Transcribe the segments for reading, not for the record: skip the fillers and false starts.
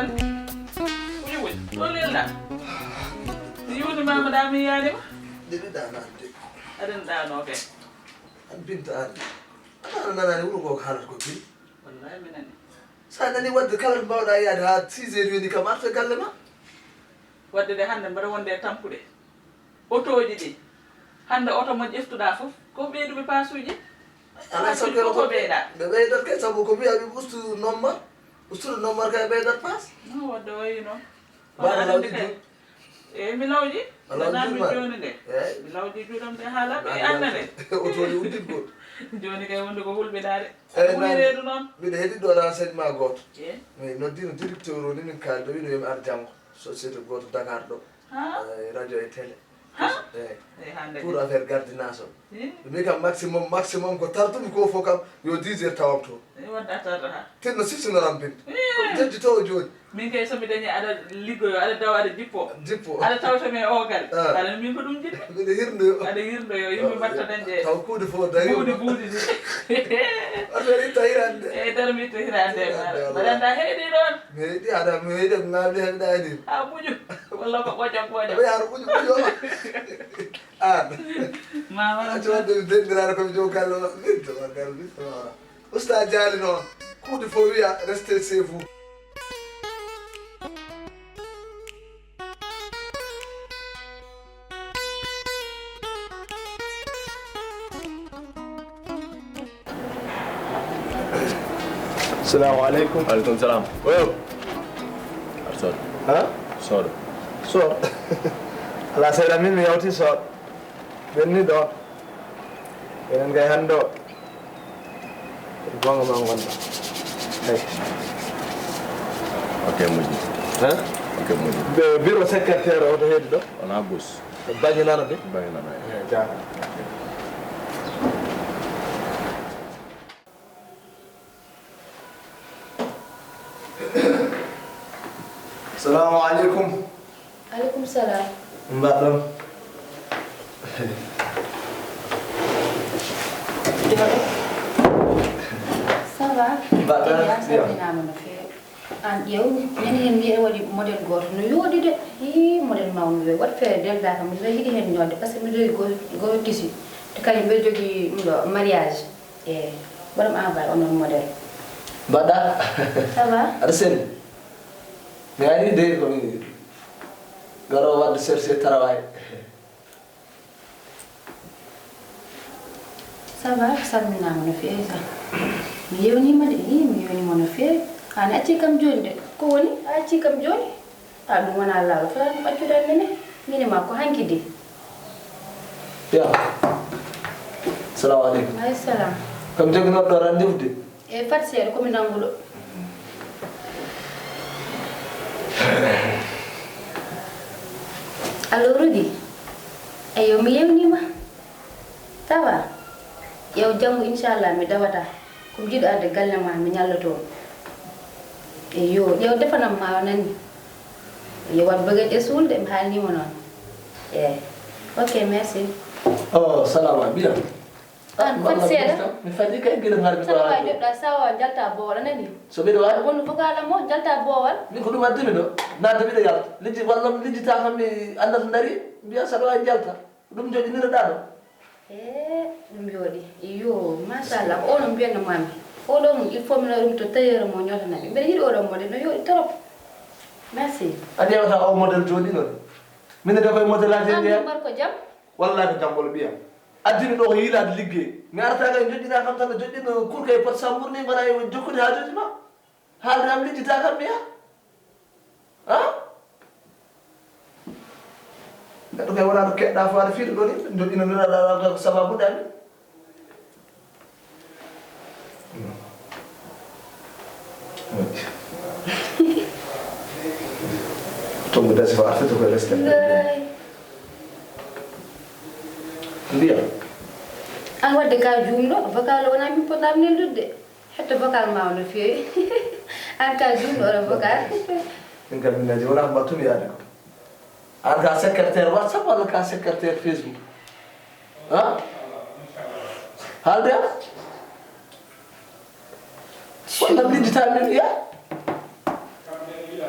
tan wiwi ɗo lelɗa so yunimama ɗa mi yaalima Dede ɗanade aɗen ɗano kay an binta an aɗa nanani wuro ngo ko haalata ko biri wallahi mi nani sa nani wadde kala ɗo mbawɗa yaade ha 6 heures yoni kam arta galle ma wadde de hannde mbaɗa wonde e tampude otoji ɗi hannde oto mo ƴeftuɗa fof ko ɓeyduɓe pasuji ala sabu ko ɓeyɗa ɓe ɓeydat kay sabu ko wiya ɓe ustu nommar ustude nommar kay ɓeydat pas no wadde wayi noon mbaɗa lawdi joni eyyi mi lawji nami juutma joni nde eyyi mi lawji juuɗam de haalaɓe e annane otoji udditgol joni kay wonde ko hulɓinade eyyi ɓuri reedu noon mbiɗa heeɗi ɗo renseignement goto e mi noddino directeur o ni min kaldo wino yomi ar janggo société goto Dakar ɗo radio et télé eyyi eyyi hande pour affaire gardinage o e mi kam maximum ko tartumi ko fof kam yo 10 heures tawam toon wadde a tarta ha tinno sisinoram bin komi jejjitowo joni min kay somi dañi aɗa liggoyo aɗa dawa aɗa jippo aɗa tawtami e ogal aɗa min ko ɗum jiɗɗo mbiɗa hirnoyo aɗa hirdoyo yimɓe mbatta dañde taw kuude fof dari buuɗi buuɗi ɗi affaire itta hirande eyyi tan mi itta hirande maɗa mbaɗanda heeɗi ɗon mi heeɗi aɗa mi heeɗi ko ngamdi heɓɗa heeɗi ha ɓuuƴu walla ko ɓoƴam ɓoƴam ɓe yaaro ɓuuƴo ɓuuƴo an mama acci wadde mi denɗirano komi jow galle o birtoma galle birtoma usta jaali noon kuude fof wiya restez chez vous Assalamu alaikum. Waalaikum salam. Wow. Arsod. Ha? Sod. So. Ala sayda min mi yawti so. Benni do. Enen gay hando. Gonga ma gonda. Hey. Ok muji. Ha? Ok muji. Be bureau secrétaire o to heddi do. On a bus. Bañi nana de. Bàyyi na nay. Ja. Assalamu alaikum. Alaikum salam. Mbaɗɗon. Ça va? Mbaɗɗon. Salminama no feewi. An ƴeew nene hen mbiɗa waɗi modèle goto no yooɗi de hi modèle mawno wewi wat feere delda kam mbiɗa yiɗi hen ñodde par ce que mbiɗa jogui go tissu te kadi mbiɗa jogui ɗum ɗo mariage e waɗam envoyé onon modèle. Mbaɗɗa. Ça va? Aɗa selli. Mi ari de komi garo wadde cherché travail. Ça va? Salminama no feewi sa. Mi yewnima de mi yewnima no feewi. An acci kam joni de ko woni a acci kam joni a ɗum wona lawol fota ɗum accuɗan mene minima ko hanki de. Ya. Assalamu alaikum. Aleykum salam. Kam joguinoɗo rendez-vous de. E fat seeɗa komi nanguɗo. Allo Rudi eyo mi yewnima ça va yew janggo inchallah mi dawata komi jiiɗo arde galle ma mi ñalloto eyo yew defanam ma nani yo wat baguette e suulde mi haalnima noon eyyi ok merci. Oh, salama bien. An fat seeɗa Mi faji kay guila ngarmi saɗa wawi joɗɗa sawa jalta boowal anani so mbiɗa wawi wonno fogalam mo jalta boowal min ko ɗum addimi ɗo nadde mbiɗa yalta lijji walla mi lijjita kam mi andata dari mbiya saɗa wawi jalta ɗum joɗinireɗa ɗo ɗum yooɗi yo machallah ko oɗon mbiyatno mami oɗo mum il faut mino ɗum to tailleur mo ñotanami mbiɗa yiiɗi oɗon modèle no yooɗi trop merci. a ƴewata o modèle jooɗino ɗo mine de koye modèle aji an ndiya mbar ko jaam wallahi ko jambolo ɓiyam addimi ɗo ko yiilade liggey mi arata kay joƴƴina kam tan joƴƴino kurka e pot sambour ni mbaɗa e jokkude haajuji ma haalde am lijjita kam mbiya ha neɗɗo kay wona ɗo keɗɗa faade fiiɗo ɗo ni joƴƴinoniraɗa ko sababude amin tongu dasi fo artete koye leste ndiyam an wadde ka juumɗo vocal o wona min poɗɗam neldude hetto vocal ma no feewi an ka juumɗo oɗo vocal min kam minaji wona ko mbattumi yaade ko an ka secrétaire whatsapp walla ka secrétaire facebook ha haalde am walla lijjita min wiya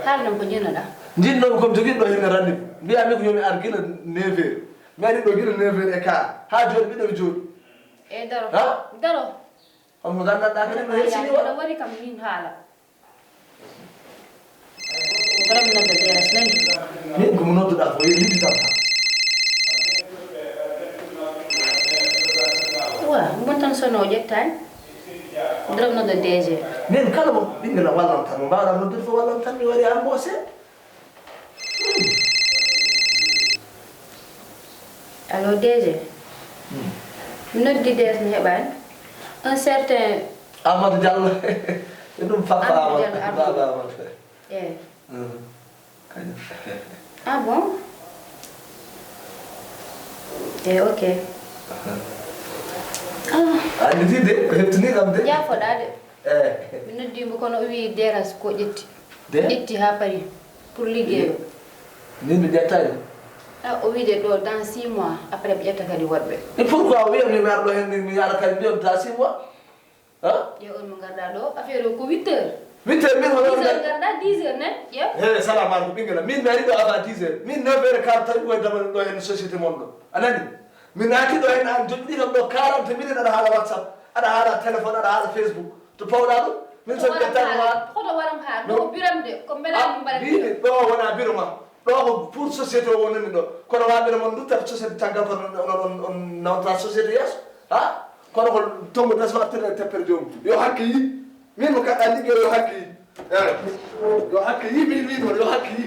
haalnam ko jinnoɗa jinnomi komi joguiɗo hene randi mbiyami ko yomi ar guila 9 heures mi ari ɗo guila 9 heures et quart ha joni ɓiɗomi jooɗi e daro Ha? daro omo gandanɗa kadi ɗo hersini aɗa waɗa wari kam min haala borom nodde deras nani min komo nodduɗa ko yidditam ta wa mon tan sono ƴettani borom nodde DG min kala mo ɓinguela wallam tan mo mbawɗa noddude fo wallam tan mi wari ha mboose allo DG mi noddi DS mi heɓani un certain Amadou Diallo e ɗum papa Amadou Diallo, Amadou baba Amadou e kañum ah bon e ok andi tidde ko heftini kam de jafoɗa de eyi mi noddimo kono o wi deras ko ƴetti de ƴetti ha paari pour ligguey o min mi ƴettani o wiide ɗo dans 6 mois après ɓe ƴetta kadi woɗɓe et pourquoi wiyami mi ar ɗo hen mi ara kadi mbiyam ta 6 mois ƴew on mo garɗa ɗo affaire o ko 8 heures 8 heures min 10 hono heures garɗa 10 heures nen ƴew he salamu aleykum ɓinguela min mi ari ɗo avant 10 heures min 9 heures quart tawi koye damani ɗo hen société mon ɗo anani min naati ɗo hen an joɗɗi kam ɗo 40 minutes aɗa haala whatsapp aɗa haala téléphone aɗa haala facebook to pawɗa ɗum min so ƴettani ma hoto waram ha ɗo ko biram de ko mbeɗami mbaɗa wiide ɗo wona bureau ma ɗo ko pour société o wonani ɗo kono waɓere mon duttata société taggal kono on nawta société yeeso ha kono ko tongo deswartere teppere jomum yo hakke yi min mo kaɗɗa ligguey yo hakke yi eyi yo hakke yi min wiide on yo hakke yi